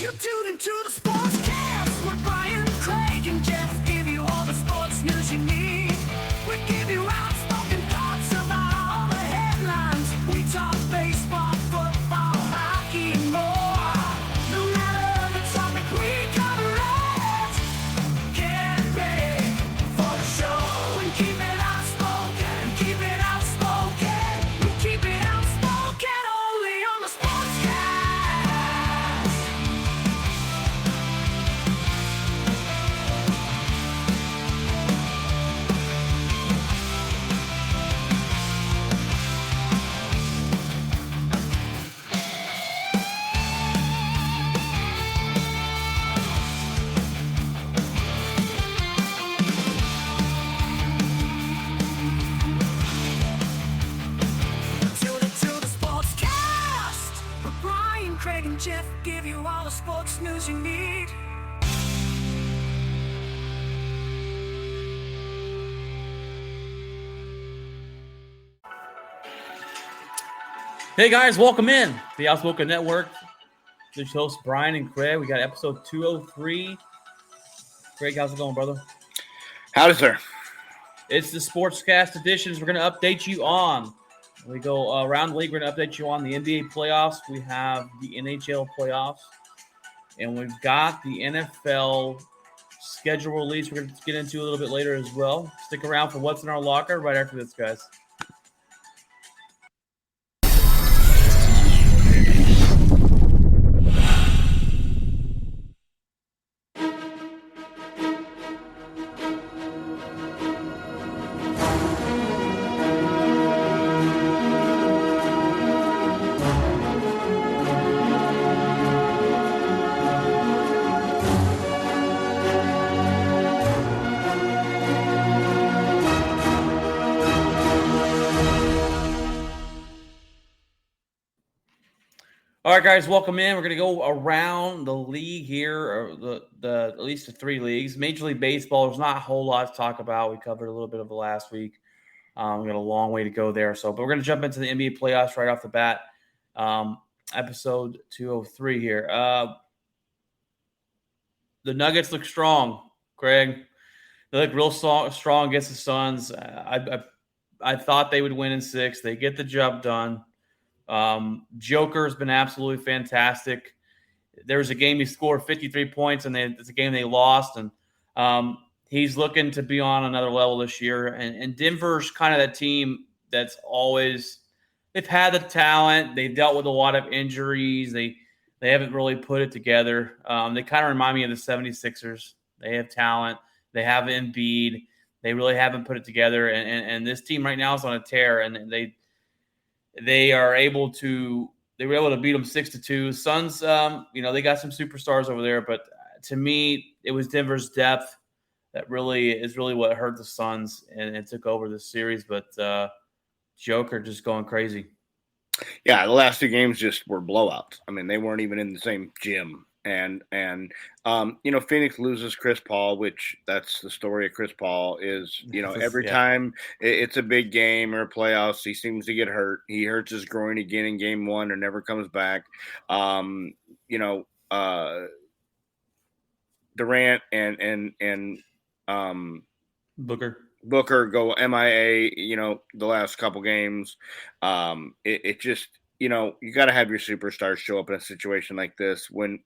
You tune into the Sportscast with Brian, Craig, and Jeff. Give you all the sports news you need. We give you outspoken thoughts about all the headlines. We talk baseball, football, hockey, and more. No matter the topic, we cover it. Get ready for the show and keep it outspoken. Keep it outspoken. We keep it outspoken only on the Sportscast. Tune into the Sportscast with Brian, Craig, and Jeff. Give you all the sports news you need. Hey guys, welcome in to the Outspoken Network. This is your host Brian and Craig. We got episode 203. Craig, how's it going, brother? Howdy, sir. It's the Sportscast editions. We're going to update you on. We go around the league. We're going to update you on the NBA playoffs. We have the NHL playoffs, and we've got the NFL schedule release. We're going to get into a little bit later as well. Stick around for what's in our locker right after this, guys. All right, guys, welcome in. We're going to go around the league here, or the at least the three leagues. Major League Baseball, there's not a whole lot to talk about. We covered a little bit of it last week. We got a long way to go there. But we're going to jump into the NBA playoffs right off the bat. Episode 203 here. The Nuggets look strong, Craig. They look real strong against the Suns. I thought they would win in 6. They get the job done. Joker's been absolutely fantastic. There was a game he scored 53 points, and it's a game they lost. And he's looking to be on another level this year. And Denver's kind of that team that's always – they've had the talent. They've dealt with a lot of injuries. They haven't really put it together. They kind of remind me of the 76ers. They have talent. They have Embiid. They really haven't put it together. And this team right now is on a tear, and they were able to beat them 6-2. Suns, they got some superstars over there, but to me, it was Denver's depth that is really what hurt the Suns and took over the series. But Joker just going crazy. Yeah, the last 2 games just were blowouts. I mean, they weren't even in the same gym. And Phoenix loses Chris Paul, which that's the story of Chris Paul is, every time it's a big game or playoffs, he seems to get hurt. He hurts his groin again in game 1 or never comes back. Durant and Booker go MIA, the last couple games. It just, you got to have your superstars show up in a situation like this when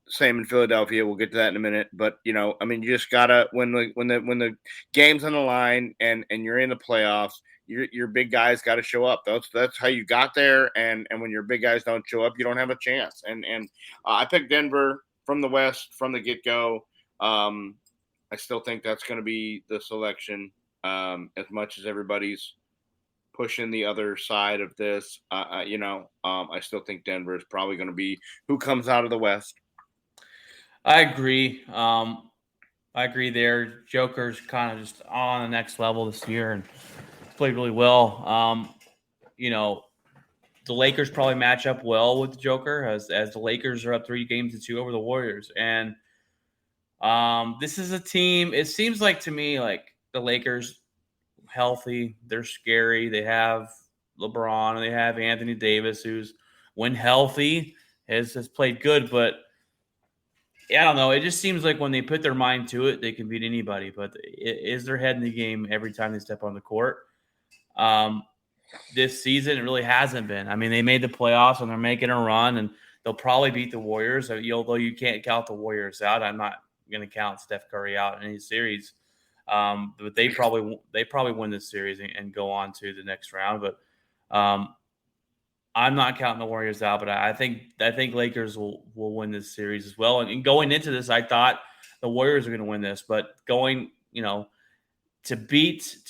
same in Philadelphia. We'll get to that in a minute. But, you just got to, when the game's on the line and you're in the playoffs, your big guys got to show up. That's how you got there. And when your big guys don't show up, you don't have a chance. And I picked Denver from the West from the get-go. I still think that's going to be the selection as much as everybody's pushing the other side of this. I still think Denver is probably going to be who comes out of the West. I agree. There. Joker's kind of just on the next level this year and played really well. The Lakers probably match up well with the Joker as the Lakers are up 3-2 over the Warriors. And this is a team, it seems like to me, like the Lakers healthy, they're scary. They have LeBron and they have Anthony Davis, who's when healthy has played good, but I don't know. It just seems like when they put their mind to it, they can beat anybody. But is their head in the game every time they step on the court? This season, it really hasn't been. I mean, they made the playoffs and they're making a run, and they'll probably beat the Warriors. Although you can't count the Warriors out, I'm not going to count Steph Curry out in any series. But they probably win this series and go on to the next round. But I'm not counting the Warriors out. But I think Lakers will win this series as well. And going into this, I thought the Warriors are going to win this, but going to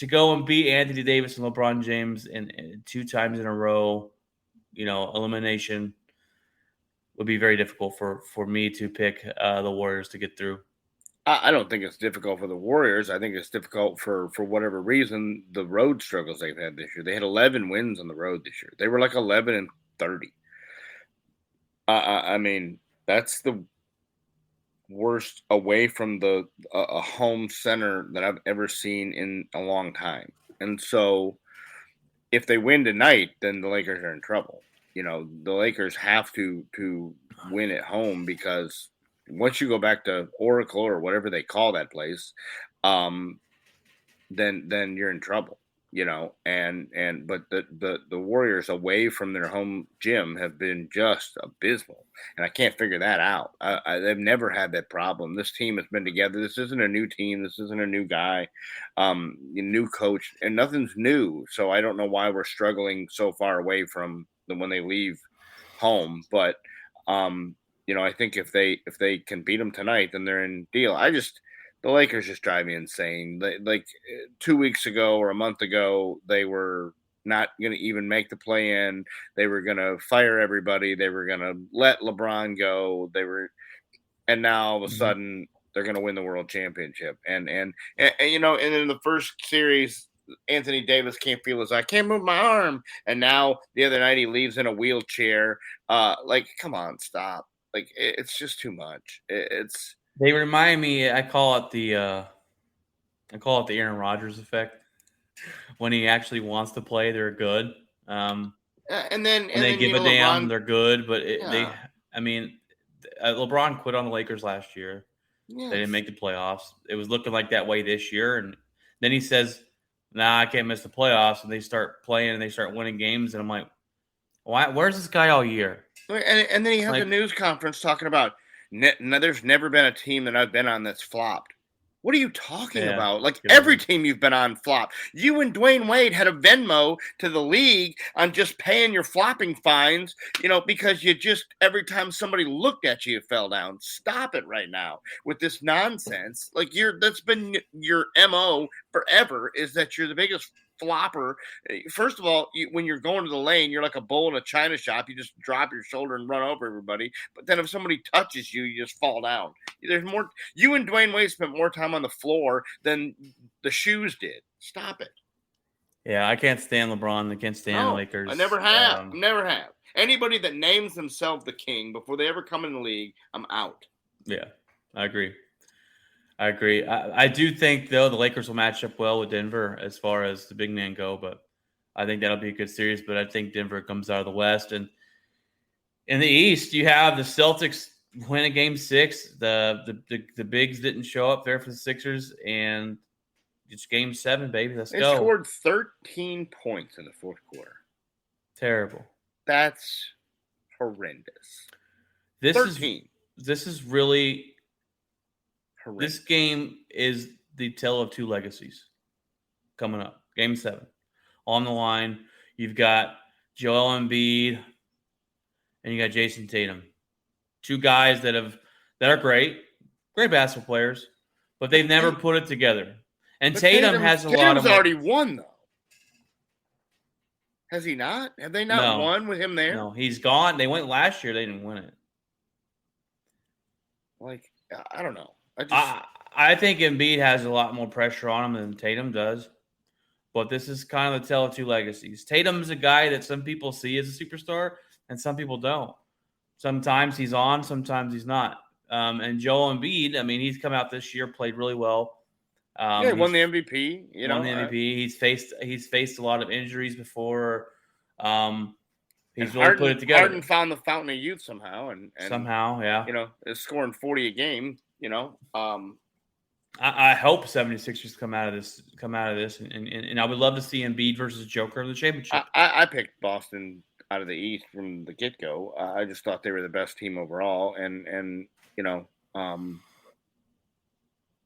go and beat Anthony Davis and LeBron James in 2 times in a row, elimination would be very difficult for me to pick the Warriors to get through. I don't think it's difficult for the Warriors. I think it's difficult for whatever reason, the road struggles they've had this year. They had 11 wins on the road this year. They were like 11-30. I mean, that's the worst away from a home center that I've ever seen in a long time. And so if they win tonight, then the Lakers are in trouble. The Lakers have to win at home, because once you go back to Oracle or whatever they call that place, then you're in trouble, but the Warriors away from their home gym have been just abysmal, and I can't figure that out. They've never had that problem. This team has been together. This isn't a new team. This isn't a new guy, new coach, and nothing's new. So I don't know why we're struggling so far away from when they leave home, but I think if they can beat them tonight, then they're in deal. The Lakers just drive me insane. Like 2 weeks ago or a month ago, they were not going to even make the play in. They were going to fire everybody. They were going to let LeBron go. And now all of a sudden they're going to win the world championship. And in the first series, Anthony Davis can't feel his eye, can't move my arm. And now the other night he leaves in a wheelchair. Come on, stop. It's just too much. They remind me. I call it the Aaron Rodgers effect. When he actually wants to play, they're good. And then give a damn, LeBron, they're good. But LeBron quit on the Lakers last year. Yes. They didn't make the playoffs. It was looking like that way this year, and then he says, "Nah, I can't miss the playoffs." And they start playing and they start winning games, and I'm like, "Why? Where's this guy all year?" And then he had the news conference talking about, there's never been a team that I've been on that's flopped. What are you talking about? Every team you've been on flopped. You and Dwayne Wade had a Venmo to the league on just paying your flopping fines, because you just, every time somebody looked at you, you fell down. Stop it right now with this nonsense. That's been your MO forever, is that you're the biggest flopper. First of all, when you're going to the lane, you're like a bull in a china shop. You just drop your shoulder and run over everybody. But then if somebody touches you, you just fall down. There's more. You and Dwayne Wade spent more time on the floor than the shoes did. Stop it. Yeah, I can't stand LeBron. I can't stand the Lakers. I never have. Never have. Anybody that names themselves the king before they ever come in the league, I'm out. Yeah, I agree. I do think, though, the Lakers will match up well with Denver as far as the big man go, but I think that'll be a good series. But I think Denver comes out of the West. And in the East, you have the Celtics win a game 6. The bigs didn't show up there for the Sixers, and it's game 7, baby. Let's go. They scored 13 points in the fourth quarter. Terrible. That's horrendous. 13. This is really... This game is the tale of 2 legacies coming up. Game 7. On the line, you've got Joel Embiid and you got Jason Tatum. 2 guys that are great basketball players, but they've never put it together. And Tatum has a lot of... Tatum's already won, though. Has he not? Have they not won with him there? No, he's gone. They went last year. They didn't win it. I don't know. I think Embiid has a lot more pressure on him than Tatum does. But this is kind of the tale of 2 legacies. Tatum's a guy that some people see as a superstar and some people don't. Sometimes he's on, sometimes he's not. And Joel Embiid, he's come out this year, played really well. He won the MVP. Won the MVP. He's faced a lot of injuries before. He's and really put it together. Harden found the fountain of youth somehow, and Somehow, yeah. Is scoring 40 a game. I hope 76ers come out of this, and I would love to see Embiid versus Joker in the championship. I picked Boston out of the East from the get go. I just thought they were the best team overall, and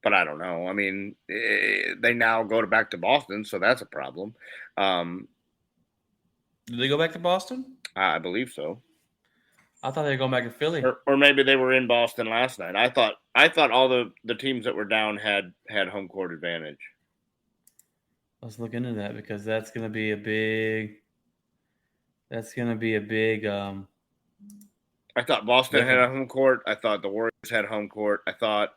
but I don't know. I mean, they now go back to Boston, so that's a problem. Did they go back to Boston? I believe so. I thought they were going back to Philly. Or maybe they were in Boston last night. I thought all the teams that were down had home court advantage. Let's look into that because that's going to be a big. That's going to be a big. I thought Boston had a home court. I thought the Warriors had home court. I thought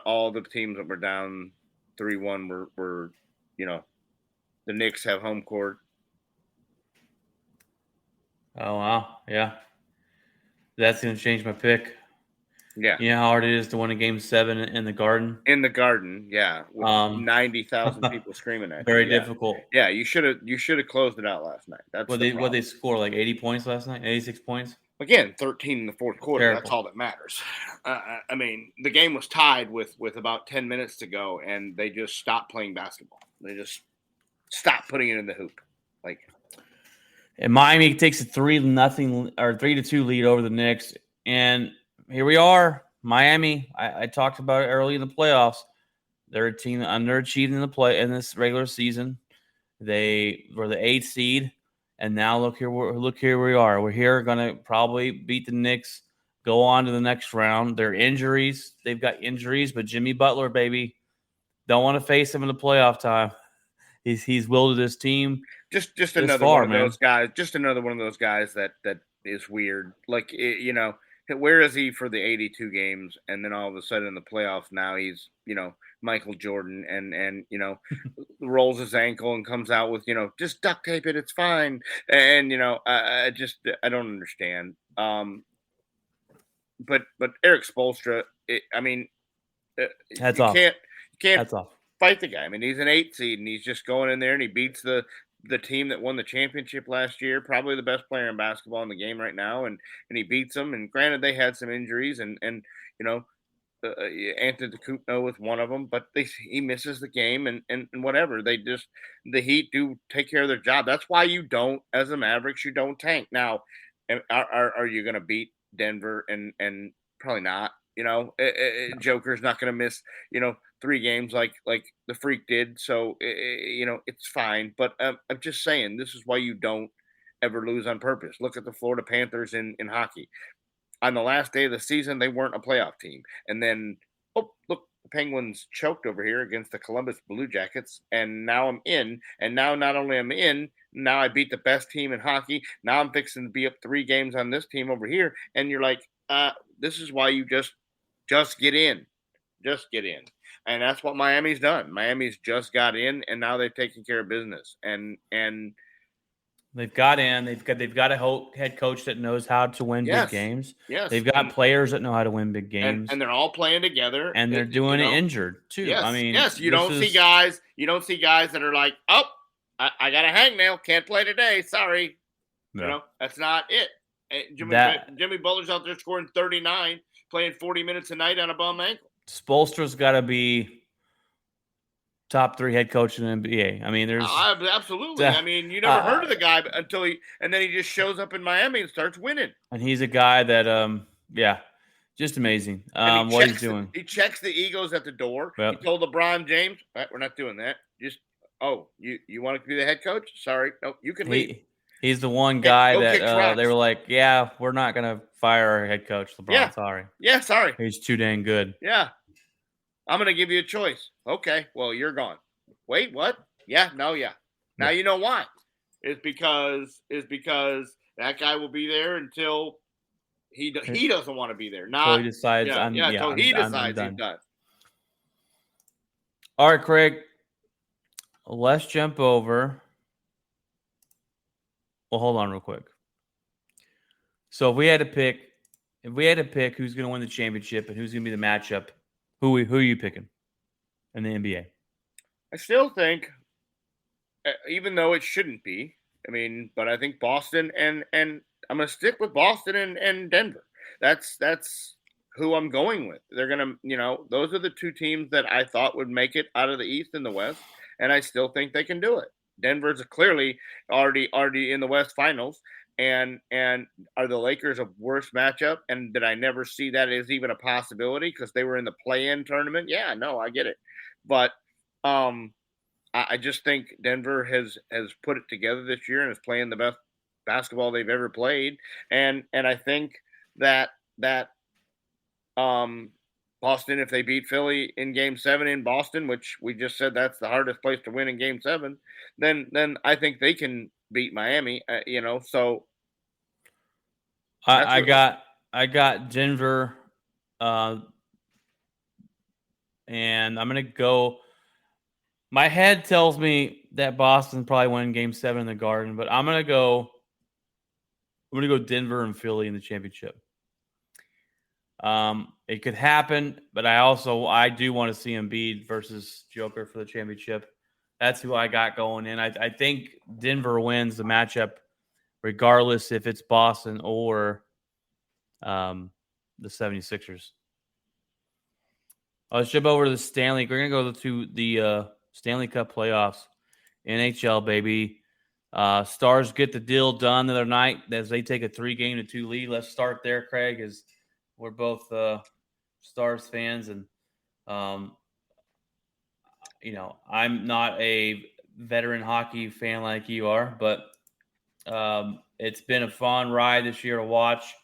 all the teams that were down 3-1 were the Knicks have home court. Oh wow, yeah. That's going to change my pick. Yeah. You know how hard it is to win a Game 7 in the Garden? In the Garden, yeah. With 90,000 people screaming at you. Very difficult. Yeah, you should have closed it out last night. That's what they score, like 80 points last night? 86 points? Again, 13 in the fourth quarter. Terrible. That's all that matters. I mean, the game was tied with about 10 minutes to go, and they just stopped playing basketball. They just stopped putting it in the hoop. And Miami takes a 3-0 or 3-2 lead over the Knicks, and here we are, Miami. I talked about it early in the playoffs. They're a team that underachieved in this regular season. They were the 8th seed, and now look here we are. We're here going to probably beat the Knicks, go on to the next round. They've got injuries, but Jimmy Butler, baby, don't want to face him in the playoff time. He's wielded his team. Just another one of those guys. Just another one of those guys that is weird. Where is he for the 82 games, and then all of a sudden in the playoffs now he's Michael Jordan and rolls his ankle and comes out with just duct tape it, it's fine, and I don't understand. But Eric Spoelstra, Hats you off. can't Hats off. Fight the guy. I mean, he's an 8th seed, and he's just going in there and he beats the team that won the championship last year, probably the best player in basketball in the game right now, and he beats them. And granted, they had some injuries, and Antetokounmpo with one of them, but he misses the game, and whatever. The Heat do take care of their job. That's why you don't, as a Mavericks, you don't tank. Now, are you going to beat Denver? And probably not. Joker's not going to miss 3 games like the Freak did. So, it's fine. But I'm just saying, this is why you don't ever lose on purpose. Look at the Florida Panthers in hockey. On the last day of the season, they weren't a playoff team. And then, look, the Penguins choked over here against the Columbus Blue Jackets. And now I'm in. And now not only I'm in, now I beat the best team in hockey. Now I'm fixing to be up 3 games on this team over here. And you're like, this is why you just get in. Just get in. And that's what Miami's done. Miami's just got in, and now they've taken care of business. And they've got in. They've got a head coach that knows how to win big games. Yes. They've got players that know how to win big games. And they're all playing together. And they're doing it injured too. Yes. I mean, you don't see guys that are like, oh, I got a hangnail, can't play today. Sorry. No. That's not it. Jimmy Butler's out there scoring 39, playing 40 minutes a night on a bum ankle. Spoelstra's got to be top 3 head coach in the NBA. I mean, there's absolutely. I mean, you never heard of the guy until he just shows up in Miami and starts winning. And he's a guy that, just amazing. What he's doing. He checks the egos at the door. Yep. He told LeBron James, "We're not doing that. Just you want to be the head coach? Sorry, no, you can leave." He's the one guy that they were like, yeah, we're not going to fire our head coach, LeBron. Yeah. Sorry. Yeah, sorry. He's too dang good. Yeah. I'm going to give you a choice. Okay, well, you're gone. Wait, what? Yeah, no, yeah. Now you know why. It's because that guy will be there until he doesn't want to be there. Not until he decides until he decides he's done. All right, Craig. Let's jump over. Well, hold on real quick. So if we had to pick who's going to win the championship and who's going to be the matchup, who are you picking in the NBA? I still think, even though it shouldn't be, but I think Boston and I'm gonna stick with Boston and Denver. That's who I'm going with. They're gonna, those are the two teams that I thought would make it out of the East and the West, and I still think they can do it. Denver's clearly already in the West Finals, and are the Lakers a worse matchup? And did I never see that as even a possibility because they were in the play-in tournament? Yeah, no, I get it, but I just think Denver has put it together this year and is playing the best basketball they've ever played, and I think that Boston, if they beat Philly in Game 7 in Boston, which we just said that's the hardest place to win in Game 7, then I think they can beat Miami. So I got Denver, and I'm gonna go. My head tells me that Boston probably win Game 7 in the Garden, but I'm gonna go Denver and Philly in the championship. It could happen, but I do want to see Embiid versus Joker for the championship. That's who I got going in. I think Denver wins the matchup, regardless if it's Boston or the 76ers. Let's jump over to the Stanley. We're going to go to the Stanley Cup playoffs. NHL, baby. Stars get the deal done the other night as they take a 3-2 lead. Let's start there, Craig, as we're both Stars fans. And, I'm not a veteran hockey fan like you are, but it's been a fun ride this year to watch.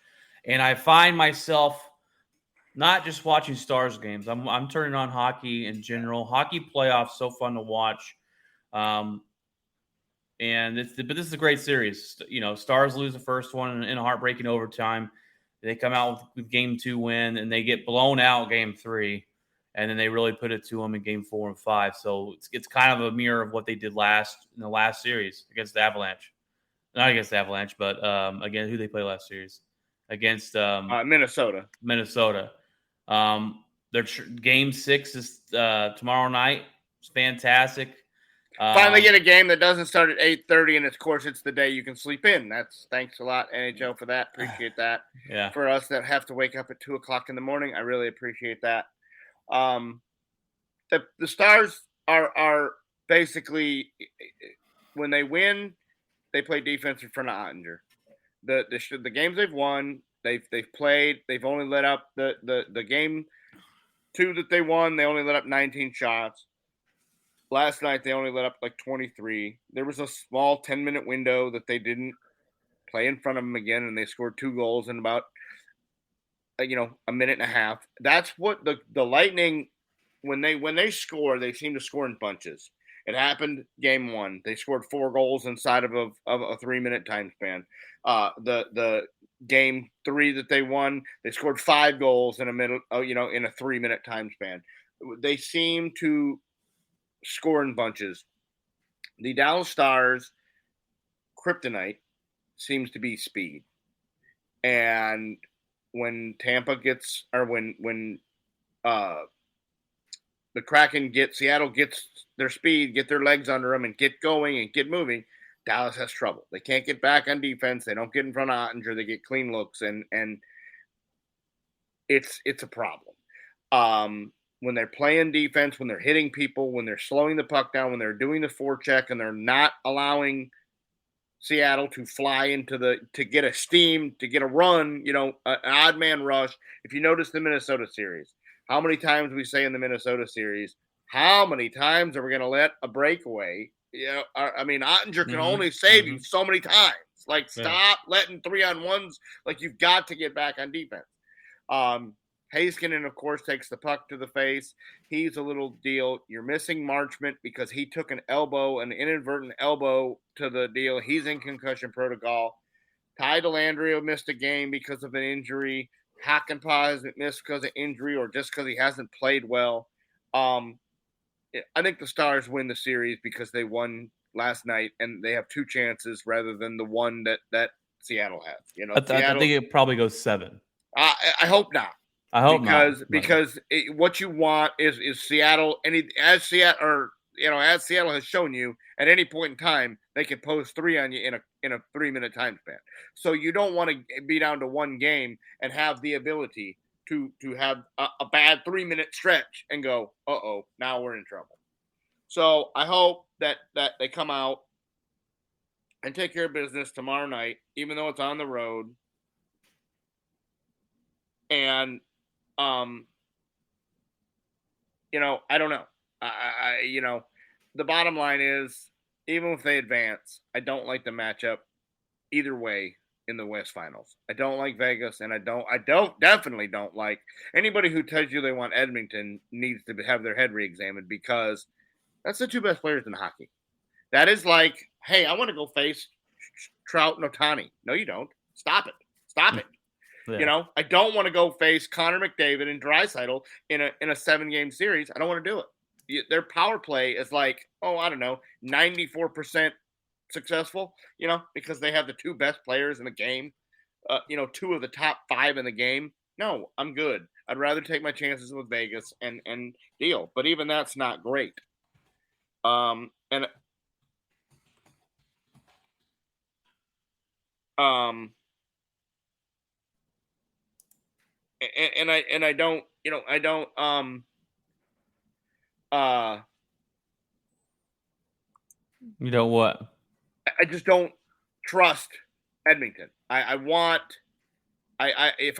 And I find myself not just watching Stars games. I'm turning on hockey in general. Hockey playoffs, so fun to watch. But this is a great series. Stars lose the first one in a heartbreaking overtime. They come out with Game 2 win, and they get blown out Game 3, and then they really put it to them in Game 4 and 5. So it's kind of a mirror of what they did in the last series against the Avalanche. Not against the Avalanche, but again, who they play last series against Minnesota. Their Game 6 is tomorrow night. It's fantastic. Finally get a game that doesn't start at 8:30, and of course it's the day you can sleep in. Thanks a lot, NHL, for that. Appreciate that. Yeah. For us that have to wake up at 2:00 in the morning, I really appreciate that. The Stars are basically, when they win, they play defense in front of Ottinger. The games they've won, they've played. They've only let up the Game 2 that they won. They only let up 19 shots. Last night, they only let up like 23. There was a small 10-minute window that they didn't play in front of them again, and they scored 2 goals in about, a minute and a half. That's what the Lightning, when they score, they seem to score in bunches. It happened Game 1. They scored 4 goals inside of a 3-minute time span. The Game 3 that they won, they scored 5 goals in a 3-minute time span. They seem to score in bunches. The Dallas Stars kryptonite seems to be speed. And when Tampa gets, or when the Kraken Seattle gets their speed, get their legs under them and get going and get moving, Dallas has trouble. They can't get back on defense. They don't get in front of Ottinger. They get clean looks, and it's a problem. When they're playing defense, when they're hitting people, when they're slowing the puck down, when they're doing the forecheck, and they're not allowing Seattle to fly to get a steam, to get a run, an odd man rush. If you notice the Minnesota series, how many times we say in the Minnesota series, how many times are we going to let a breakaway? Ottinger can only save you so many times. Stop letting 3-on-1s. You've got to get back on defense. Heiskanen, of course, takes the puck to the face. He's a little deal. You're missing Marchment because he took an inadvertent elbow to the deal. He's in concussion protocol. Ty Dellandrea missed a game because of an injury. Hakanpää hasn't missed because of injury or just because he hasn't played well. I think the Stars win the series because they won last night and they have 2 chances rather than the one that Seattle has. I think it probably goes 7. I hope not. I hope because what you want is Seattle, as Seattle has shown you, at any point in time, they can post 3 on you in a 3-minute time span. So you don't want to be down to one game and have the ability to have a bad 3-minute stretch and go, now we're in trouble. So I hope that they come out and take care of business tomorrow night, even though it's on the road. And, I don't know. The bottom line is, even if they advance, I don't like the matchup either way in the West Finals. I don't like Vegas, and I definitely don't like anybody who tells you they want Edmonton needs to have their head reexamined, because that's the 2 best players in hockey. That is like, hey, I want to go face Trout and Ohtani. No, you don't. Stop it. Yeah. I don't want to go face Connor McDavid and Draisaitl in a 7-game series. I don't want to do it. Their power play is like, I don't know, 94% successful, because they have the 2 best players in the game, 2 of the top 5 in the game. No, I'm good. I'd rather take my chances with Vegas and deal. But even that's not great. And I don't, You know what? I just don't trust Edmonton. If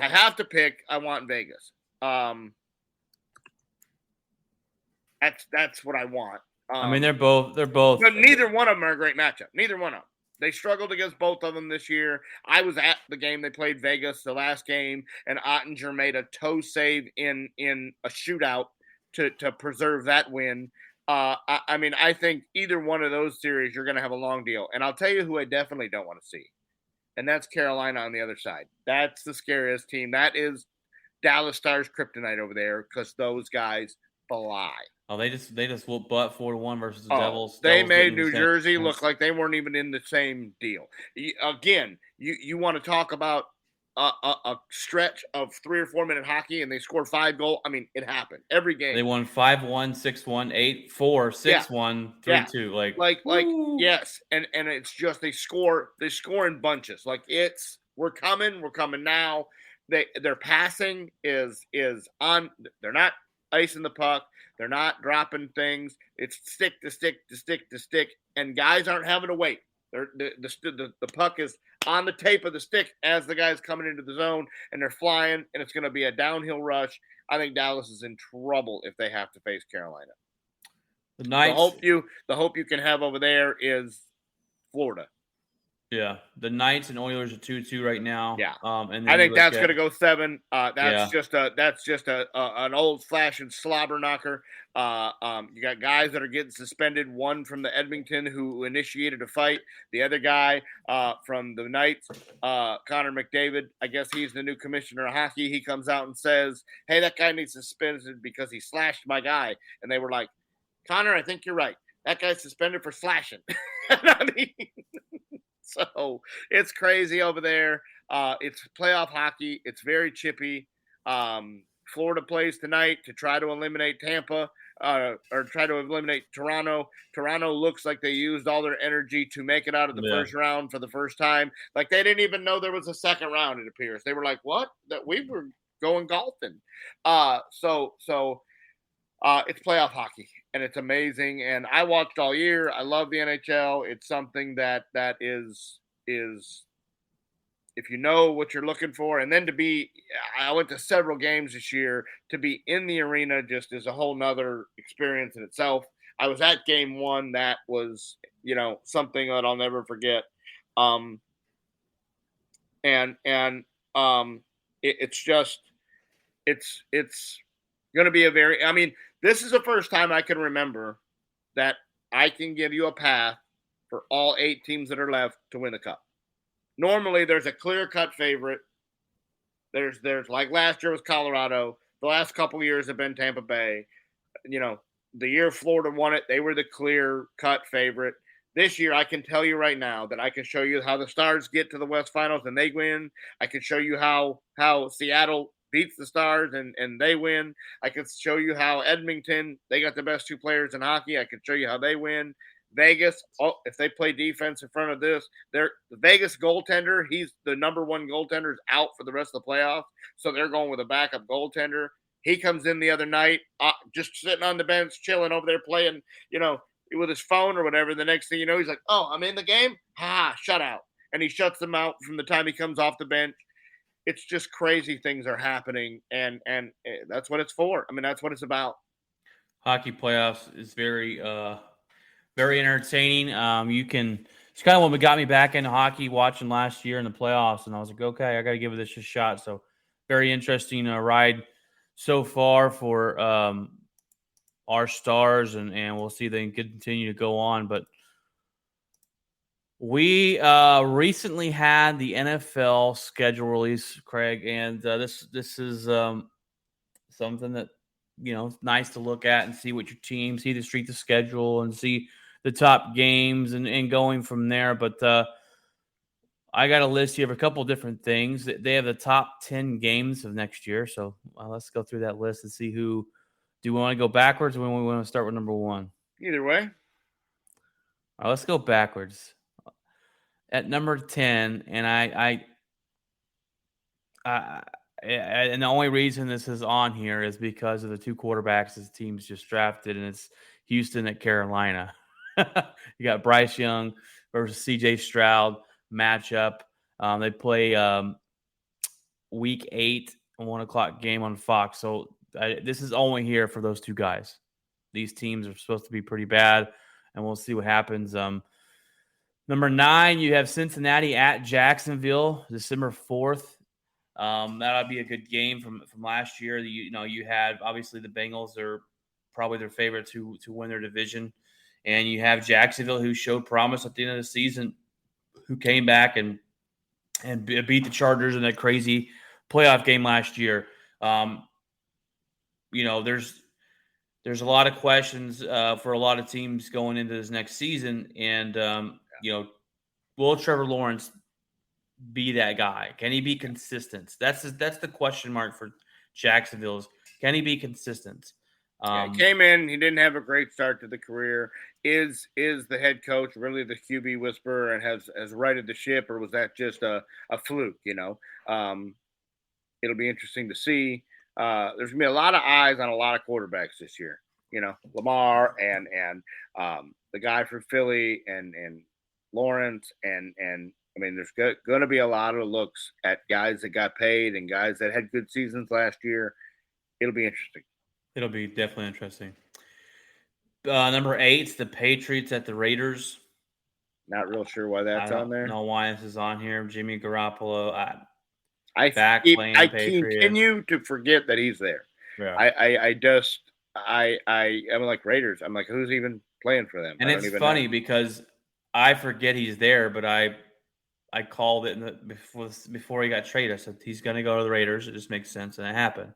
I have to pick, I want Vegas. That's what I want. They're both. But neither one of them are a great matchup. Neither one of them. They struggled against both of them this year. I was at the game they played Vegas, the last game, and Ottinger made a toe save in a shootout to preserve that win. I think either one of those series, you're going to have a long deal. And I'll tell you who I definitely don't want to see, and that's Carolina on the other side. That's the scariest team. That is Dallas Stars kryptonite over there, because those guys fly. Oh, they just whooped butt 4-1 versus the Devils. They made New Jersey look like they weren't even in the same deal. Again, you want to talk about a stretch of 3 or 4 minute hockey, and they scored 5 goals. It happened every game. They won 5-1, 6-1, 8-4, 6-1, 3-2. Yes, and it's just they score in bunches. We're coming now. Their passing is on. They're not icing the puck. They're not dropping things. It's stick to stick to stick to stick, and guys aren't having to wait. The puck is on the tape of the stick as the guy's coming into the zone, and they're flying, and it's going to be a downhill rush. I think Dallas is in trouble if they have to face Carolina. The hope you can have over there is Florida. Yeah, the Knights and Oilers are 2-2 right now. Yeah, and I think that's going to go 7. That's just an old fashioned slobber knocker. You got guys that are getting suspended. One from the Edmonton who initiated a fight. The other guy from the Knights, Connor McDavid. I guess he's the new commissioner of hockey. He comes out and says, "Hey, that guy needs suspended because he slashed my guy." And they were like, "Connor, I think you're right. That guy's suspended for slashing." So it's crazy over there. It's playoff hockey. It's very chippy. Florida plays tonight to try to eliminate Tampa or try to eliminate Toronto. Toronto looks like they used all their energy to make it out of the first round for the first time. Like they didn't even know there was a second round, it appears. They were like, what? That we were going golfing. So it's playoff hockey, and it's amazing. And I watched all year. I love the NHL. It's something that is if you know what you're looking for, and then I went to several games this year. To be in the arena just is a whole nother experience in itself. I was at game 1. That was, something that I'll never forget. It's going to be this is the first time I can remember that I can give you a path for all 8 teams that are left to win the cup. Normally, there's a clear-cut favorite. There's like last year was Colorado. The last couple of years have been Tampa Bay. The year Florida won it, they were the clear-cut favorite. This year, I can tell you right now that I can show you how the Stars get to the West Finals and they win. I can show you how Seattle beats the Stars and they win. I could show you how Edmonton, they got the best 2 players in hockey. I could show you how they win. Vegas, if they play defense in front of this, the Vegas goaltender, he's the number 1 goaltender, is out for the rest of the playoffs. So they're going with a backup goaltender. He comes in the other night, just sitting on the bench, chilling over there playing, with his phone or whatever. The next thing you know, he's like, "Oh, I'm in the game? Ha, shut out." And he shuts them out from the time he comes off the bench. It's just crazy things are happening, and that's what it's for. I mean, that's what it's about. Hockey playoffs is very very entertaining. It's kind of what got me back into hockey, watching last year in the playoffs, and I was like, okay, I got to give this a shot. So very interesting ride so far for our Stars, and we'll see if they can continue to go on. But we recently had the NFL schedule release, Craig, and this is something that it's nice to look at and see what your team, see the strength of schedule, and see the top games and going from there. But I got a list here of a couple different things. They have the top 10 games of next year. So let's go through that list and see who. Do we want to go backwards, or do we want to start with number 1? Either way. All right, let's go backwards. At number 10, and and the only reason this is on here is because of the 2 quarterbacks this team's just drafted, and it's Houston at Carolina. You got Bryce Young versus CJ Stroud matchup. They play week 8, a 1:00 game on Fox. So this is only here for those 2 guys. These teams are supposed to be pretty bad, and we'll see what happens. Number 9, you have Cincinnati at Jacksonville, December 4th. That'll be a good game from last year. You had, obviously, the Bengals are probably their favorite to win their division. And you have Jacksonville, who showed promise at the end of the season, who came back and beat the Chargers in that crazy playoff game last year. There's a lot of questions for a lot of teams going into this next season. And, will Trevor Lawrence be that guy? Can he be consistent? That's the question mark for Jacksonville. Can he be consistent? He came in. He didn't have a great start to the career. Is the head coach really the QB whisperer and has righted the ship, or was that just a fluke? It'll be interesting to see. There's gonna be a lot of eyes on a lot of quarterbacks this year. Lamar and the guy from Philly and Lawrence and I mean, there's going to be a lot of looks at guys that got paid and guys that had good seasons last year. It'll be interesting. It'll be definitely interesting. Number 8, the Patriots at the Raiders. Not real sure why that's on there. I don't know why this is on here. Jimmy Garoppolo. I continue to forget that he's there. Yeah. I'm like, Raiders. I'm like, who's even playing for them? And it's funny because I forget he's there, but I called it before he got traded. I said he's going to go to the Raiders. It just makes sense, and it happened.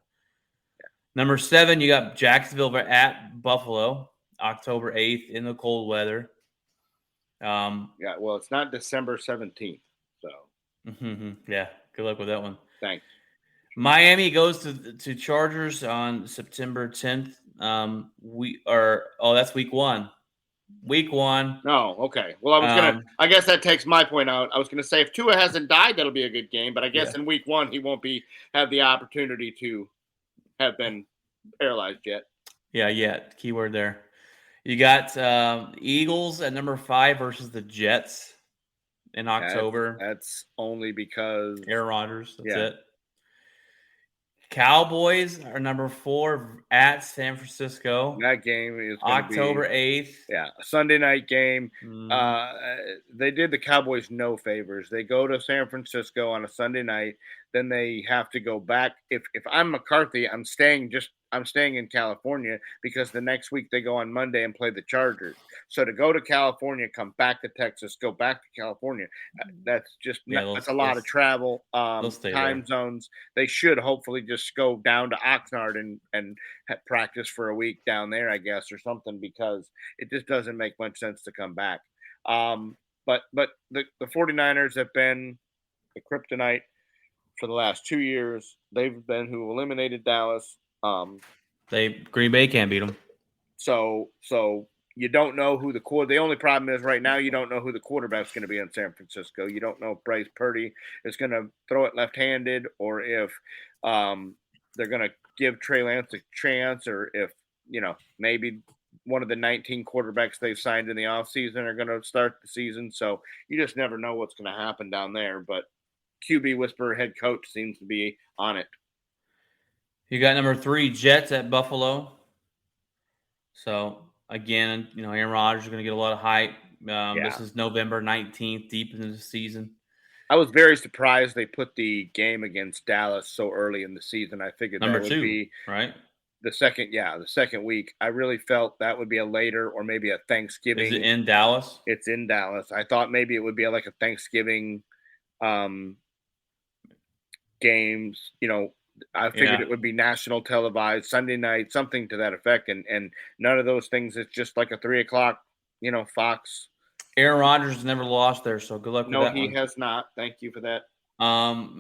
Yeah. Number 7, you got Jacksonville at Buffalo, October 8th in the cold weather. Well, it's not December 17th, so. Yeah, good luck with that one. Thanks. Miami goes to Chargers on September 10th. That's week 1. Week 1. Oh, okay. Well, I guess that takes my point out. I was gonna say if Tua hasn't died, that'll be a good game. But I guess in week 1 he won't have the opportunity to have been paralyzed yet. Yeah, yet. Keyword there. You got Eagles at number 5 versus the Jets in October. That's only because Aaron Rodgers. That's it. Cowboys are number 4 at San Francisco. That game is October 8th. Yeah, a Sunday night game. They did the Cowboys no favors. They go to San Francisco on a Sunday night. Then they have to go back. If I'm McCarthy, I'm staying in California because the next week they go on Monday and play the Chargers. So to go to California, come back to Texas, go back to California, that's just that's a lot of travel. Time zones. They should hopefully just go down to Oxnard and practice for a week down there, I guess, or something, because it just doesn't make much sense to come back. But the 49ers have been the kryptonite for the last 2 years. They've been who eliminated Dallas. Green Bay can't beat them. So you don't know who the only problem is right now, you don't know who the quarterback's going to be in San Francisco. You don't know if Bryce Purdy is going to throw it left-handed, or if they're going to give Trey Lance a chance, or if, maybe one of the 19 quarterbacks they've signed in the offseason are going to start the season. So you just never know what's going to happen down there. But QB whisperer head coach seems to be on it. You got number 3 Jets at Buffalo. So again, Aaron Rodgers is going to get a lot of hype. This is November 19th, deep into the season. I was very surprised they put the game against Dallas so early in the season. I figured number that would 2, be right? The second week. I really felt that would be a later, or maybe a Thanksgiving. Is it in Dallas? It's in Dallas. I thought maybe it would be like a Thanksgiving games. I figured it would be national televised Sunday night, something to that effect, and none of those things. It's just like a 3:00, Fox. Aaron Rodgers has never lost there, so good luck with that one. No, he has not. Thank you for that.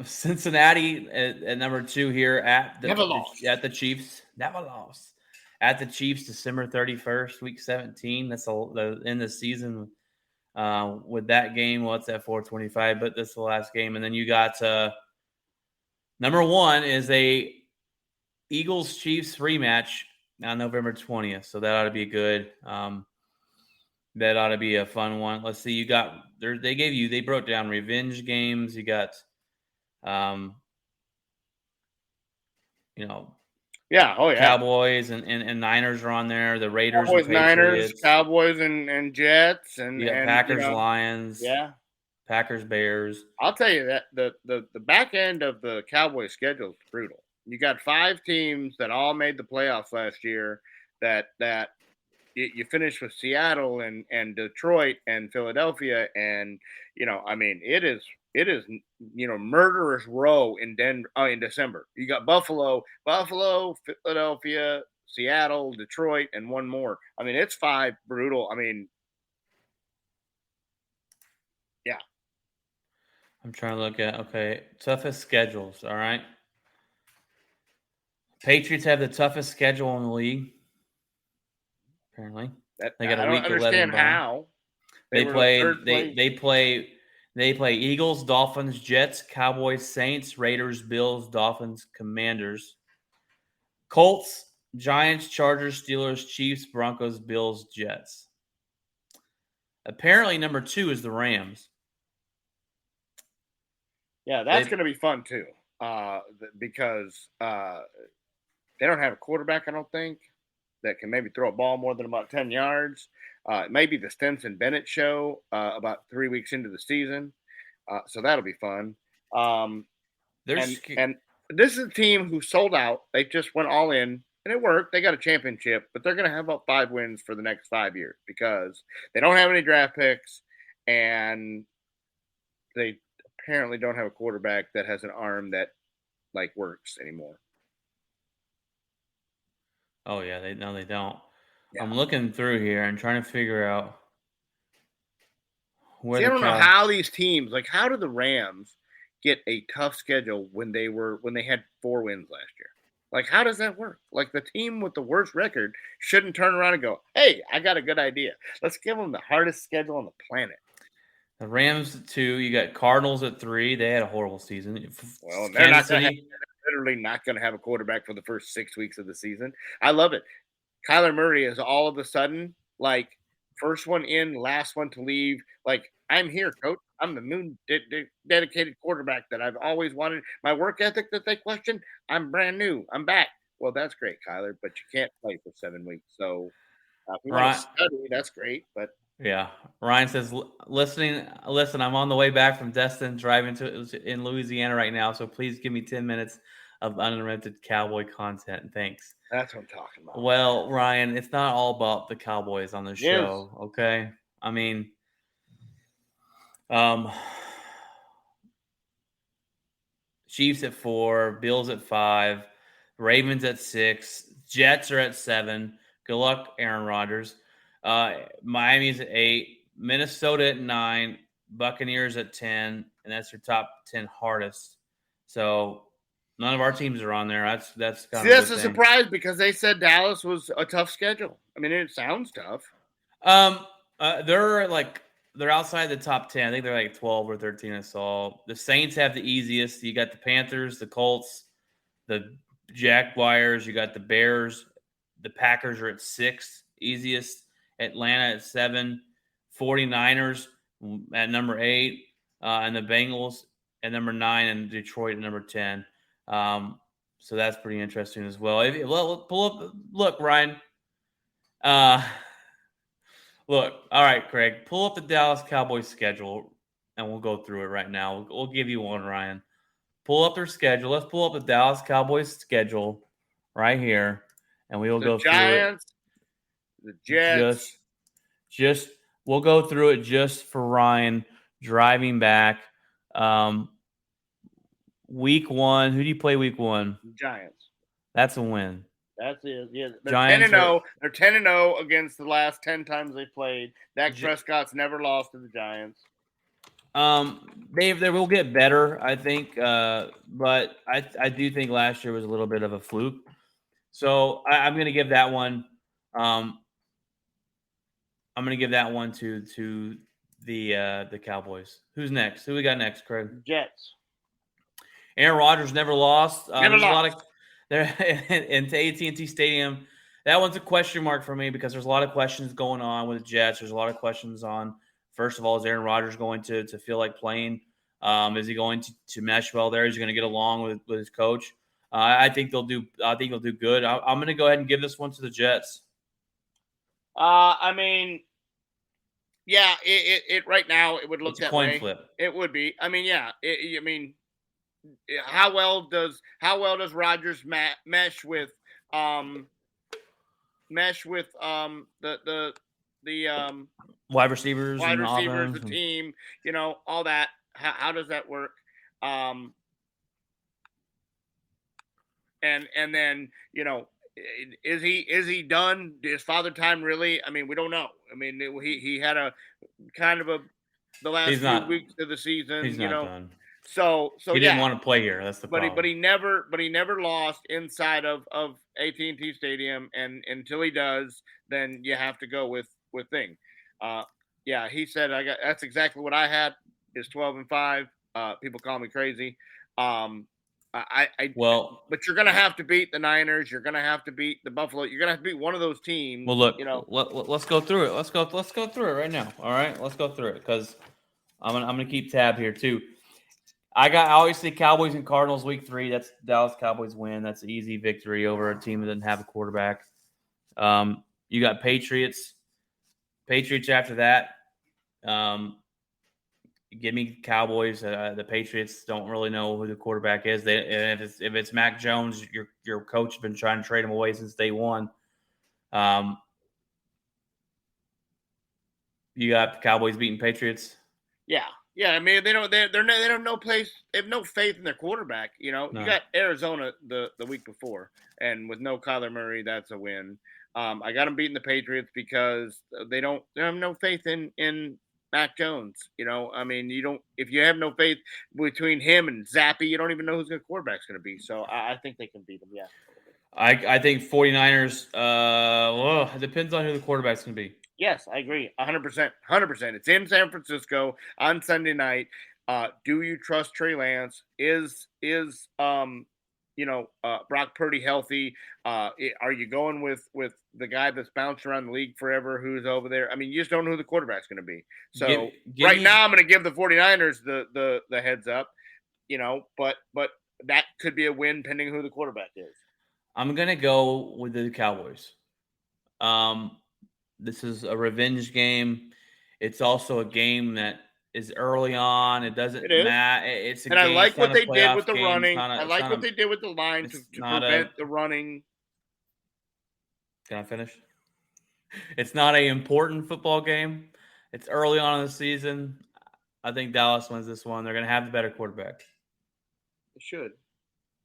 Cincinnati at number 2 here at the Chiefs. Never lost. At the Chiefs, December 31st, week 17. That's the end of the season with that game. Well, it's at 4:25, but that's the last game. And then you got number 1 is a Eagles-Chiefs rematch on November 20th. So that ought to be good. That ought to be a fun one. Let's see. You got they broke down revenge games. You got, Cowboys and Niners are on there. The Raiders, Cowboys, and Patriots. Niners, Cowboys, and Jets, and Packers, Lions. Yeah, Packers, Bears. I'll tell you that the back end of the Cowboys schedule is brutal. You got 5 teams that all made the playoffs last year. That you finish with Seattle and Detroit and Philadelphia, and it is murderous row in December. You got Buffalo, Philadelphia, Seattle, Detroit, and one more. It's 5 brutal. Yeah. I'm trying to look at toughest schedules. All right. Patriots have the toughest schedule in the league. Apparently, they got a week 11 bye. How they play Eagles, Dolphins, Jets, Cowboys, Saints, Raiders, Bills, Dolphins, Commanders, Colts, Giants, Chargers, Steelers, Chiefs, Broncos, Bills, Jets. Apparently, number 2 is the Rams. Yeah, that's going to be fun too, because they don't have a quarterback, I don't think, that can maybe throw a ball more than about 10 yards. Maybe the Stetson Bennett show about 3 weeks into the season. So that'll be fun. And this is a team who sold out. They just went all in, and it worked. They got a championship, but they're going to have about 5 wins for the next 5 years because they don't have any draft picks, and they apparently don't have a quarterback that has an arm that works anymore. Oh, yeah. They don't. Yeah. I'm Yeah. looking through here and trying to figure out I don't know how these teams, how do the Rams get a tough schedule when they had 4 wins last year? How does that work? The team with the worst record shouldn't turn around and go, hey, I got a good idea. Let's give them the hardest schedule on the planet. The Rams at 2, you got Cardinals at 3. They had a horrible season. Well, they're literally not going to have a quarterback for the first 6 weeks of the season. I love it. Kyler Murray is all of a sudden first one in, last one to leave. I'm here, coach. I'm the new dedicated quarterback that I've always wanted. My work ethic that they question, I'm brand new. I'm back. Well, that's great, Kyler, but you can't play for 7 weeks. So if you want to study, that's great. But yeah, Ryan says, listen, I'm on the way back from Destin, driving in Louisiana right now, so please give me 10 minutes of uninterrupted Cowboy content. Thanks. That's what I'm talking about. Well, Ryan, it's not all about the Cowboys on the show, okay? Chiefs at 4, Bills at 5, Ravens at 6, Jets are at 7. Good luck, Aaron Rodgers. Miami's at 8, Minnesota at 9, Buccaneers at 10, and that's your top 10 hardest So none of our teams are on there. That's kind See, of a that's good a thing. surprise because they said Dallas was a tough schedule. I mean, it sounds tough. They're outside the top 10. I think they're like 12 or 13. I saw the Saints have the easiest. You got the Panthers, the Colts, the Jaguars. You got the Bears. The Packers are at 6, easiest. Atlanta at 7. 49ers at number 8, and the Bengals at number 9, and Detroit at number 10. So that's pretty interesting as well. Pull up. Look, Ryan. Uh, Look, all right, Craig, pull up the Dallas Cowboys schedule and we'll go through it right now. We'll give you one, Ryan. Pull up their schedule. Let's pull up the Dallas Cowboys schedule right here and we will The go Giants, the through it. Jets. Just we'll go through it just for Ryan driving back. Week 1, who do you play week 1? Giants. That's a win. That's it. Yeah, they're Giants 10-0. They're 10-0 against the last 10 times they played. Dak Prescott's never lost to the Giants. They will get better, I think, but I do think last year was a little bit of a fluke. So I'm going to give that one. I'm going to give that one to the Cowboys. Who's next? Who we got next, Craig? Jets. Aaron Rodgers never lost. Never There's lost. a lot of there into AT&T Stadium. That one's a question mark for me because there's a lot of questions going on with the Jets. There's a lot of questions on. First of all, is Aaron Rodgers going to feel like playing? Is he going to mesh well there? Is he going to get along with his coach? I think they'll do. I think they'll do good. I'm going to go ahead and give this one to the Jets. I mean, yeah, it right now it would look It's a that coin way. flip. It would be. I mean, yeah. I mean, how well does Rodgers mesh with the Wide receivers, the team, all that. How does that work? And then, is he done? Is Father Time really? I mean, we don't know. I mean, he had a kind of the last few weeks of the season. He's not done. So he didn't want to play here. That's the problem. But he never lost inside of AT&T Stadium, and until he does, then you have to go with thing. Yeah, he said that's exactly what I had. Is 12-5. People call me crazy. But you're gonna have to beat the Niners. You're gonna have to beat the Buffalo. You're gonna have to beat one of those teams. Well, look, let's go through it. Let's go through it right now. All right, let's go through it because I'm gonna keep tab here too. I got obviously Cowboys and Cardinals week 3. That's Dallas Cowboys win. That's an easy victory over a team that doesn't have a quarterback. You got Patriots. Patriots after that. Give me Cowboys. The Patriots don't really know who the quarterback is. If it's Mac Jones, your coach has been trying to trade him away since day one. You got the Cowboys beating Patriots. Yeah. I mean, they have no place. They have no faith in their quarterback. No. You got Arizona the week before, and with no Kyler Murray, that's a win. I got them beating the Patriots because they have no faith in Mac Jones. I mean, if you have no faith between him and Zappy, you don't even know who's the quarterback's going to be. So I think they can beat him. Yeah. I think 49ers. It depends on who the quarterback's going to be. Yes, I agree. 100%. 100%. It's in San Francisco on Sunday night. Do you trust Trey Lance? Is Brock Purdy healthy? Are you going with the guy that's bounced around the league forever who's over there? I mean, you just don't know who the quarterback's going to be. So now I'm going to give the 49ers the heads up, but that could be a win pending who the quarterback is. I'm going to go with the Cowboys. This is a revenge game. It's also a game that is early on. It doesn't matter. It's a game. I like what they did with the game. running. I like what they did with the line to prevent the running. Can I finish? It's not an important football game. It's early on in the season. I think Dallas wins this one. They're going to have the better quarterback.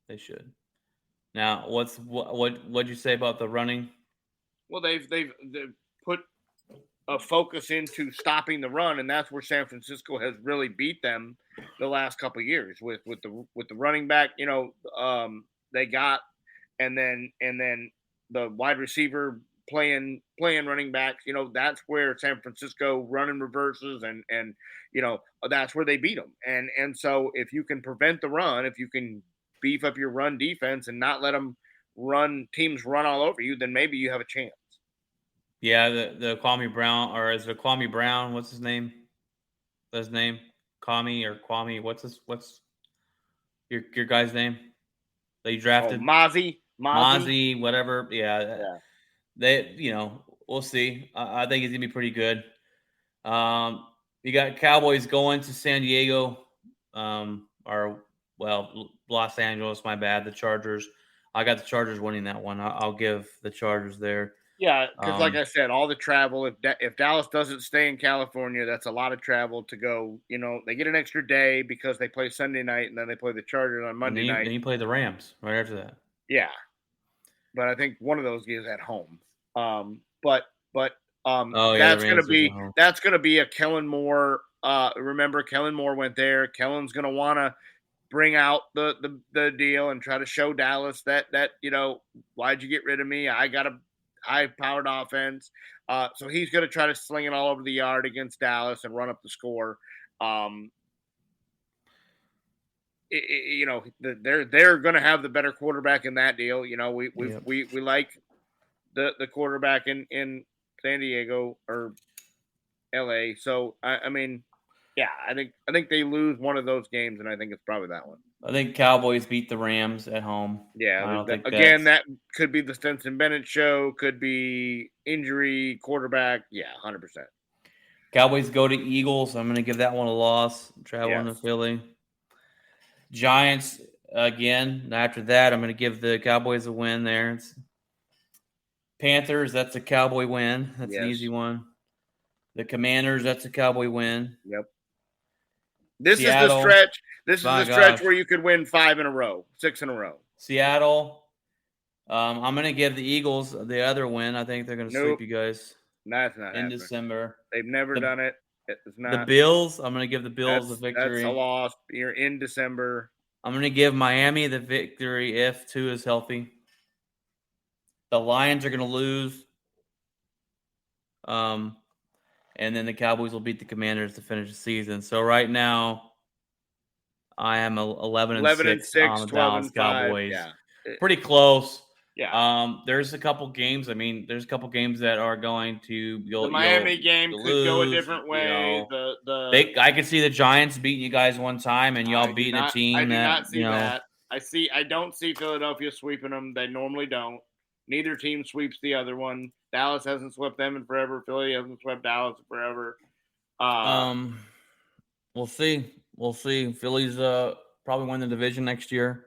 They should. Now, what'd you say about the running? Well, they've put focus into stopping the run, and that's where San Francisco has really beat them the last couple of years with the running back. They got, and then the wide receiver playing running backs. That's where San Francisco running reverses, and that's where they beat them. And so if you can prevent the run, if you can beef up your run defense and not let them teams run all over you, then maybe you have a chance. Yeah, the Kwame Brown, or is it Kwame Brown? What's his name? His name? Kwame? What's your guy's name that you drafted? Mozzie, whatever. Yeah. They, we'll see. I think he's gonna be pretty good. You got Cowboys going to San Diego, Los Angeles. My bad. The Chargers. I got the Chargers winning that one. I'll give the Chargers there. Yeah, because like I said, all the travel. If Dallas doesn't stay in California, that's a lot of travel to go. They get an extra day because they play Sunday night and then they play the Chargers on Monday night. And you play the Rams right after that. Yeah, but I think one of those games at home. That's gonna be a Kellen Moore. Remember, Kellen Moore went there. Kellen's gonna want to bring out the deal and try to show Dallas that why'd you get rid of me? I got a high-powered offense. So he's going to try to sling it all over the yard against Dallas and run up the score. They're going to have the better quarterback in that deal. We like the quarterback in San Diego or LA. So I think they lose one of those games, and I think it's probably that one. I think Cowboys beat the Rams at home. Yeah, that could be the Stetson Bennett show, could be injury, quarterback. Yeah, 100%. Cowboys go to Eagles. I'm going to give that one a loss. Traveling to Philly. Giants again. After that, I'm going to give the Cowboys a win there. Panthers, that's a Cowboy win. That's an easy one. The Commanders, that's a Cowboy win. Yep. This Seattle, is the stretch. This is the stretch where you could win 6 in a row. Seattle. I'm going to give the Eagles the other win. I think they're going to sweep you guys. That's not in happening. December. They've never done it. It's not. The Bills. I'm going to give the Bills the victory. That's a loss. You're in December. I'm going to give Miami the victory if Tua is healthy. The Lions are going to lose. And then the Cowboys will beat the Commanders to finish the season. So right now, I am 11 and 6 on the Dallas Cowboys. Yeah. Pretty close. Yeah. There's a couple games. There's a couple games that are going to the Miami game could go a different way. I could see the Giants beating you guys one time, and y'all beating a team I do not see that. I don't see Philadelphia sweeping them. They normally don't. Neither team sweeps the other one. Dallas hasn't swept them in forever. Philly hasn't swept Dallas in forever. We'll see. Philly's probably win the division next year.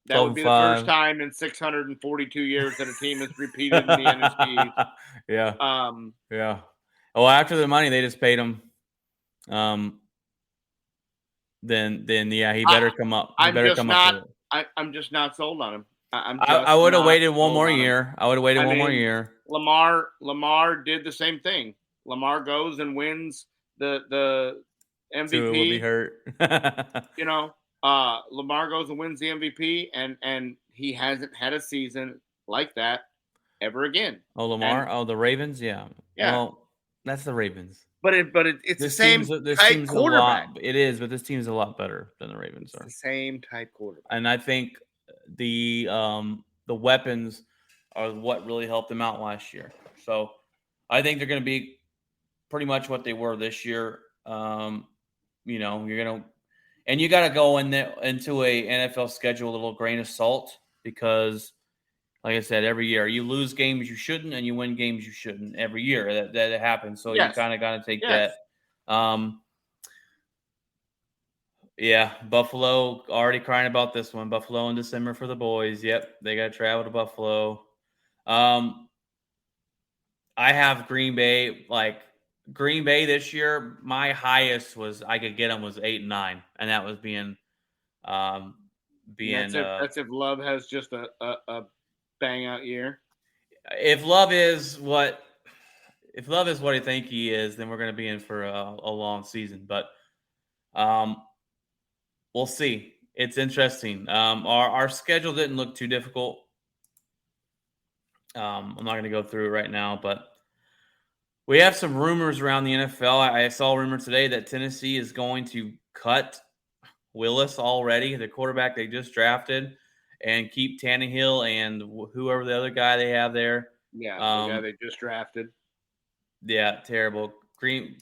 That would be the first time in 642 years that a team has repeated in the NFC. Yeah. Yeah. Well, after the money they just paid him, then he better come up. I'm just not sold on him. I would have waited one more year. More year. Lamar did the same thing. Lamar goes and wins the MVP. Tua will be hurt. Lamar goes and wins the MVP, and he hasn't had a season like that ever again. Oh, Lamar? The Ravens? Yeah. Well, that's the Ravens. But it's the same type quarterback. It is, but this team is a lot better than the Ravens are. It's the same type quarterback. And I think the weapons are what really helped them out last year. So I think they're going to be pretty much what they were this year. You're going to, and you got to go into a NFL schedule with a little grain of salt because, like I said, every year you lose games you shouldn't and you win games you shouldn't every year. That happens. So you kind of got to take that. Yeah, Buffalo already crying about this one. Buffalo in December for the boys. Yep, they got to travel to Buffalo. I have Green Bay. Green Bay this year, my highest was I could get them was 8-9, and that was being. That's if Love has just a bang out year. If Love is what if Love is what I think he is, then we're going to be in for a long season. But we'll see. It's interesting. Our schedule didn't look too difficult. I'm not going to go through it right now, but we have some rumors around the NFL. I saw a rumor today that Tennessee is going to cut Willis already, the quarterback they just drafted, and keep Tannehill and whoever the other guy they have there. Yeah, the guy they just drafted. Yeah, terrible.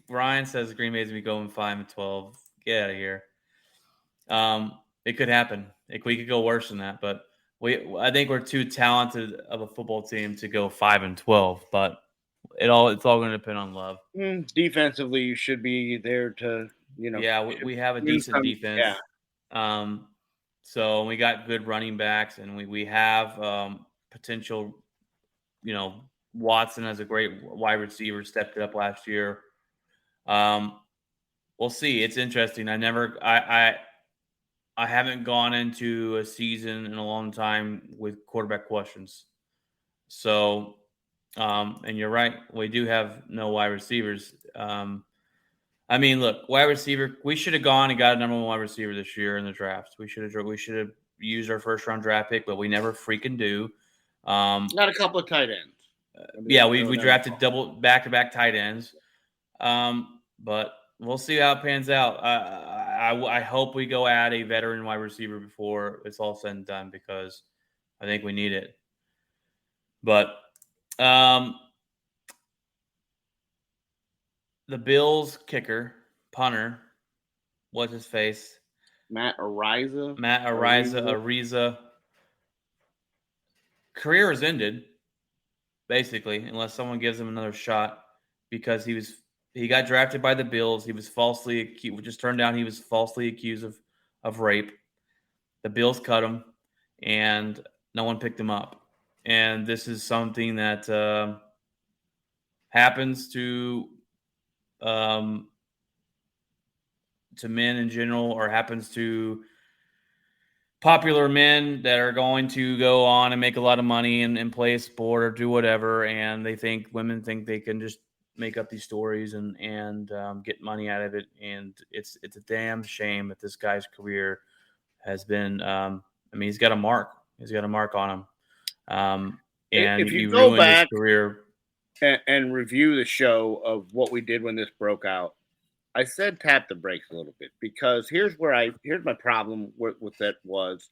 Ryan says Green Bay's gonna be going 5-12. Get out of here. It could happen. We could go worse than that, but I think we're too talented of a football team to go 5-12. But it's all going to depend on Love. Defensively, you should be there to, Yeah, we have a decent defense. Yeah. So we got good running backs, and we have potential. Watson as a great wide receiver, stepped it up last year. We'll see. It's interesting. I haven't gone into a season in a long time with quarterback questions. So, and you're right. We do have no wide receivers. I mean, look, wide receiver. We should have gone and got a number one wide receiver this year in the draft. We should have used our first round draft pick, but we never freaking do. Got a couple of tight ends. We drafted back-to-back tight ends. But we'll see how it pans out. I hope we go add a veteran wide receiver before it's all said and done because I think we need it. But the Bills kicker, punter, what's his face? Matt Ariza. Career is ended, basically, unless someone gives him another shot because he got drafted by the Bills. He was falsely accused. Just turned down. He was falsely accused of rape. The Bills cut him, and no one picked him up. And this is something that happens to men in general, or happens to popular men that are going to go on and make a lot of money and play a sport or do whatever, and women think they can just make up these stories and get money out of it. And it's a damn shame that this guy's career has been. He's got a mark. He's got a mark on him. And if you go go back his career and review the show of what we did when this broke out, I said tap the brakes a little bit because here's my problem with that was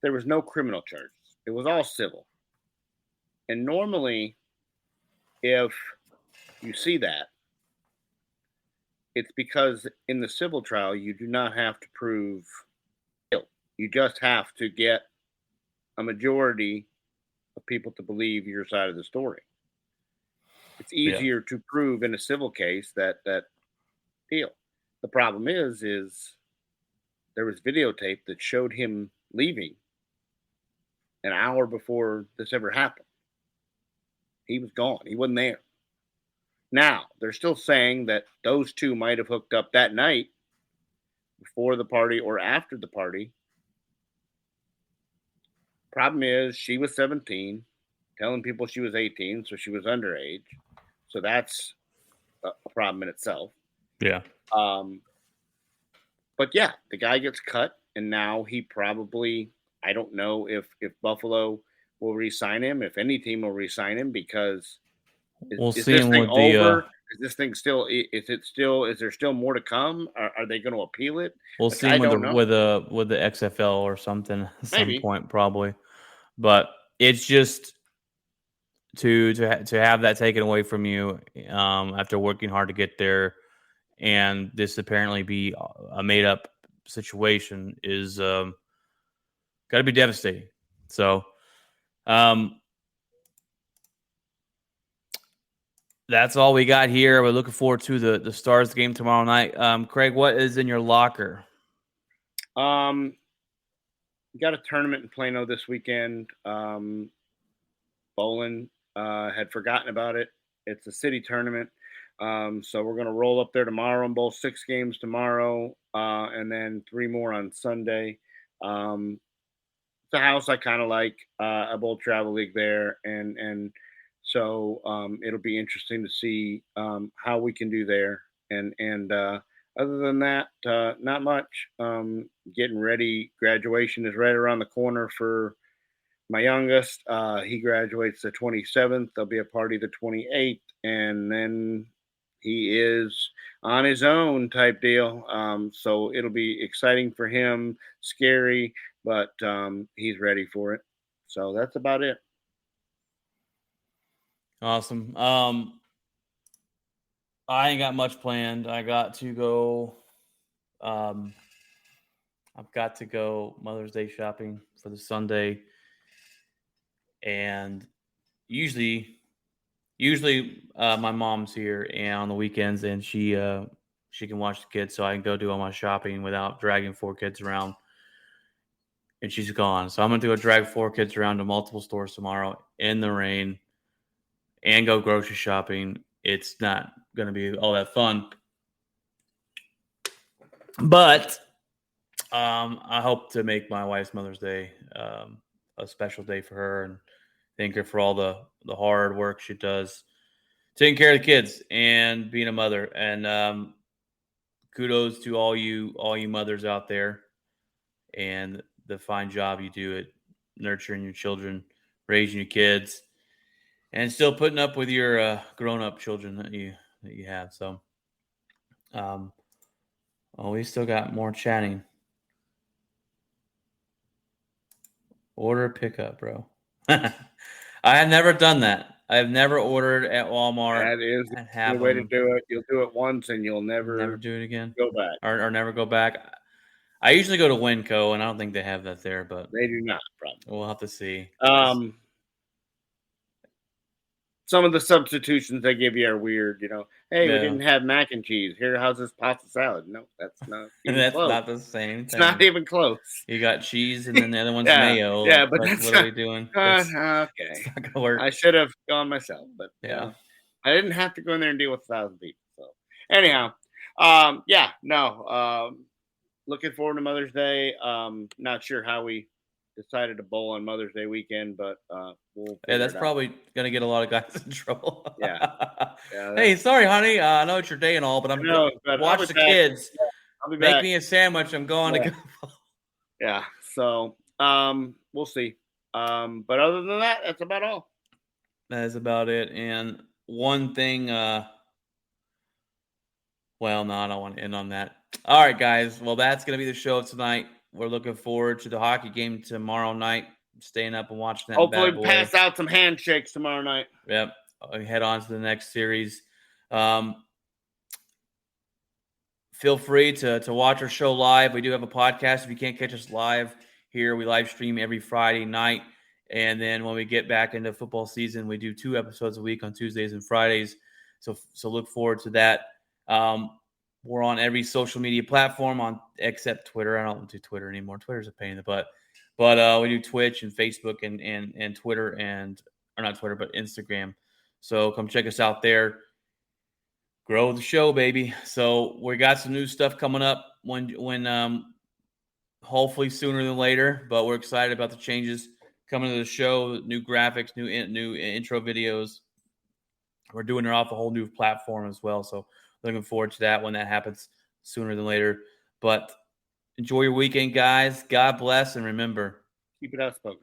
there was no criminal charges. It was all civil. And normally, if you see that, it's because in the civil trial, you do not have to prove guilt. You just have to get a majority of people to believe your side of the story. It's easier to prove in a civil case that deal. The problem is there was videotape that showed him leaving an hour before this ever happened. He was gone. He wasn't there. Now, they're still saying that those two might have hooked up that night before the party or after the party. Problem is, she was 17, telling people she was 18, so she was underage. So that's a problem in itself. Yeah. But yeah, the guy gets cut, and now he probably, I don't know if Buffalo will re-sign him, if any team will re-sign him, because we'll is see this him thing with over? Is this thing still? Is there still more to come? Are they going to appeal it? We'll see him with the XFL or something at some point, probably. But it's just to have that taken away from you after working hard to get there, and this apparently be a made up situation is got to be devastating. So, that's all we got here. We're looking forward to the Stars game tomorrow night. Craig, what is in your locker? We got a tournament in Plano this weekend. Bolin had forgotten about it. It's a city tournament. So we're going to roll up there tomorrow and bowl 6 games tomorrow, and then 3 more on Sunday. It's a house I kind of like. I bowl travel league there, and So it'll be interesting to see how we can do there. And other than that, not much. Getting ready. Graduation is right around the corner for my youngest. He graduates the 27th. There'll be a party the 28th, and then he is on his own type deal. So it'll be exciting for him, scary, but he's ready for it. So that's about it. Awesome. I ain't got much planned. I got to go. I've got to go Mother's Day shopping for the Sunday, and usually my mom's here and on the weekends, and she can watch the kids, so I can go do all my shopping without dragging 4 kids around. And she's gone, so I'm gonna go drag 4 kids around to multiple stores tomorrow in the rain and go grocery shopping. It's not gonna be all that fun, but I hope to make my wife's Mother's Day a special day for her and thank her for all the hard work she does taking care of the kids and being a mother. And kudos to all you mothers out there and the fine job you do at nurturing your children, raising your kids, and still putting up with your grown-up children that you have. So, we still got more chatting. Order pickup, bro. I have never done that. I have never ordered at Walmart. That is the way to do it. You'll do it once, and you'll never do it again. Go back or never go back. I usually go to Winco, and I don't think they have that there, but they do not. Probably. We'll have to see. Some of the substitutions they give you are weird. Hey, we didn't have mac and cheese. Here, how's this pasta salad? No, that's not. That's close. Not the same. It's not even close. You got cheese, and then the other one's mayo. Yeah, but what are we doing? Okay, it's not gonna work. I should have gone myself, but yeah, I didn't have to go in there and deal with 1,000 people. So anyhow, looking forward to Mother's Day. Not sure how we decided to bowl on Mother's Day weekend, but we'll. Yeah, that's probably gonna get a lot of guys in trouble. Yeah. Hey, sorry, honey. I know it's your day and all, but watch the kids. Yeah, I'll be Make back. me a sandwich. I'm going to go. Yeah. So we'll see. But other than that, that's about all. That is about it. And one thing. Well, no, I don't want to end on that. All right, guys. Well, that's going to be the show tonight. We're looking forward to the hockey game tomorrow night. Staying up and watching that. Hopefully, pass out some handshakes tomorrow night. Yep. Head on to the next series. Feel free to watch our show live. We do have a podcast. If you can't catch us live here, we live stream every Friday night. And then when we get back into football season, we do 2 episodes a week on Tuesdays and Fridays. So look forward to that. We're on every social media platform except Twitter. I don't do Twitter anymore. Twitter's a pain in the butt. But we do Twitch and Facebook and Twitter or not Twitter, but Instagram. So come check us out there. Grow the show, baby. So we got some new stuff coming up when hopefully sooner than later. But we're excited about the changes coming to the show. New graphics, new intro videos. We're doing it off a whole new platform as well. So looking forward to that when that happens sooner than later. But enjoy your weekend, guys. God bless, and remember, keep it outspoken.